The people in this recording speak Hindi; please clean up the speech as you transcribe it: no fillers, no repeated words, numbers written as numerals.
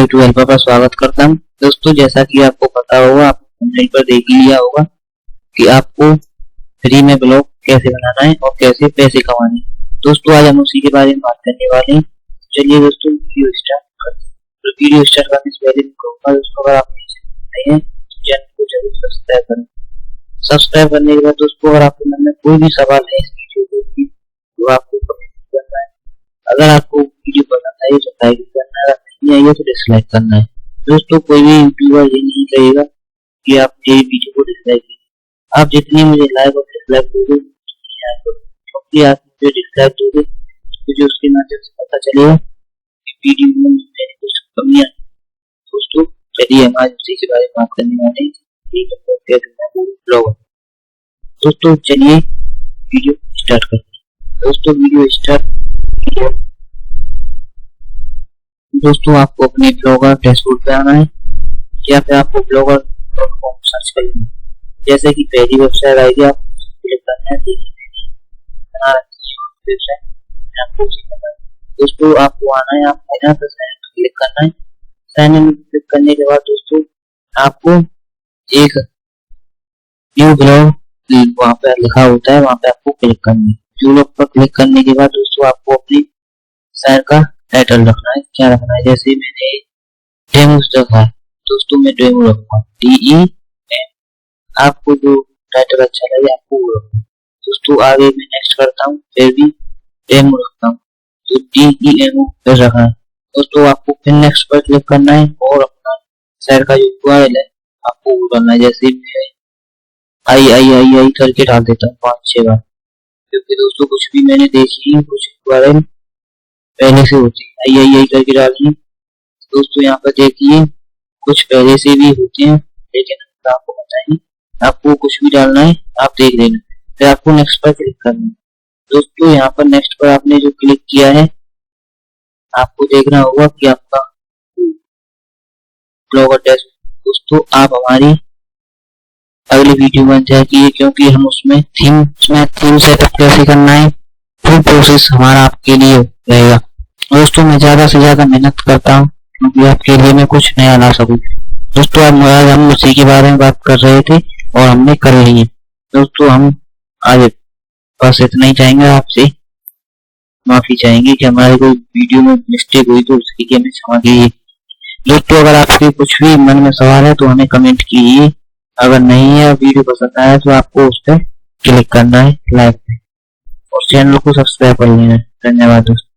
ट्वेल्व पर स्वागत करता हूँ। दोस्तों, जैसा कि आपको पता होगा, आप थंबनेल पर देख ही लिया होगा कि आपको फ्री में ब्लॉग कैसे बनाना है और कैसे पैसे कमाने हैं। दोस्तों, आज हम उसी के बारे में बात करने वाले हैं। चलिए दोस्तों, वीडियो स्टार्ट करते हैं। तो वीडियो स्टार्ट करने से पहले मैं कहूँगा दोस्तों, अगर आप नए हैं तो चैनल को जरूर सब्सक्राइब करें। सब्सक्राइब करने के बाद दोस्तों, अगर आपके मन में कोई भी सवाल है इस वीडियो को तो आपको कमेंट करना है। अगर आपको वीडियो पसंद आई तो लाइक करना है, नहीं आई है तो डिसलाइक करना है। दोस्तों, कोई भी यूट्यूबर ये नहीं कहेगा कि आप ये वीडियो को डिसलाइक कीजिए। आप जितनी मुझे लाइक और डिसलाइक दोगे, क्योंकि आप मुझे डिसलाइक दोगे मुझे उसके माध्यम से पता चलेगा कि वीडियो में मैंने कुछ कमियां। दोस्तों, चलिए हम आज उसी के बारे में बात करने वाले हैं। दोस्तों, चलिए वीडियो स्टार्ट करते हैं। दोस्तों, वीडियो स्टार्ट। दोस्तों, आपको अपने ब्लॉगर डैशबोर्ड पे आना है या फिर आपको blogger.com सर्च करना है। जैसे कि पहली वेबसाइट आएगी, आप क्लिक करना है। दोस्तों, आपको आना है, आप यहाँ पर साइन इन क्लिक करना है। साइन इन क्लिक करने के बाद दोस्तों, आपको एक न्यू ब्लॉग वहाँ पे लिखा होता है, वहाँ पे आपको क्लिक करना है। न्यू ब्लॉग पर क्लिक करने के बाद दोस्तों, आपको अपनी साइट का टाइटल रखना है। क्या रखना है? जैसे मैंने डेमोस रखा है, दोस्तों मैं डेमो रखूंगा, DEM। आपको जो टाइटल अच्छा लगे आपको वो रखना है। दोस्तों, आगे मैं नेक्स्ट करता हूँ, फिर भी डेमो रखता हूँ, तो DEMO फिर रखा है। दोस्तों, आपको फिर नेक्स्ट पर क्लिक करना है और अपना साइट का जो URL है आपको वो डालना है। जैसे मैं आई करके डाल देता हूँ 5-6 बार, क्योंकि दोस्तों कुछ भी मैंने देखी कुछ URL पहले से होती है। आई करके डालिए। दोस्तों, यहाँ पर देखिए कुछ पहले से भी होते हैं, लेकिन आपको बताएंगे, आपको कुछ भी डालना है आप देख लेना। फिर आपको नेक्स्ट पर क्लिक करना है। दोस्तों, यहाँ पर नेक्स्ट पर आपने जो क्लिक किया है, आपको देखना होगा कि आपका ब्लॉगर डैशबोर्ड। दोस्तों, आप हमारी अगली वीडियो बन जाएगी, क्योंकि हम उसमें थीम सेटअप कैसे करना है, फुल प्रोसेस हमारा आपके लिए रहेगा। दोस्तों, मैं ज्यादा से ज्यादा मेहनत करता हूँ क्योंकि आपके लिए मैं कुछ नया ला सकूं। दोस्तों, आज हम उसी के बारे में बात कर रहे थे और हमने कर ली है। दोस्तों, हम आज बस इतना ही चाहेंगे, आपसे माफी चाहेंगे कि हमारे कोई वीडियो में मिस्टेक हुई तो उसके लिए हमें क्षमा कीजिए। दोस्तों, अगर आपके कुछ भी मन में सवाल है तो हमें कमेंट कीजिए। अगर नहीं है वीडियो पसंद आया तो आपको उस पर क्लिक करना है, लाइक और चैनल को सब्सक्राइब कर लेना है। धन्यवाद दोस्तों।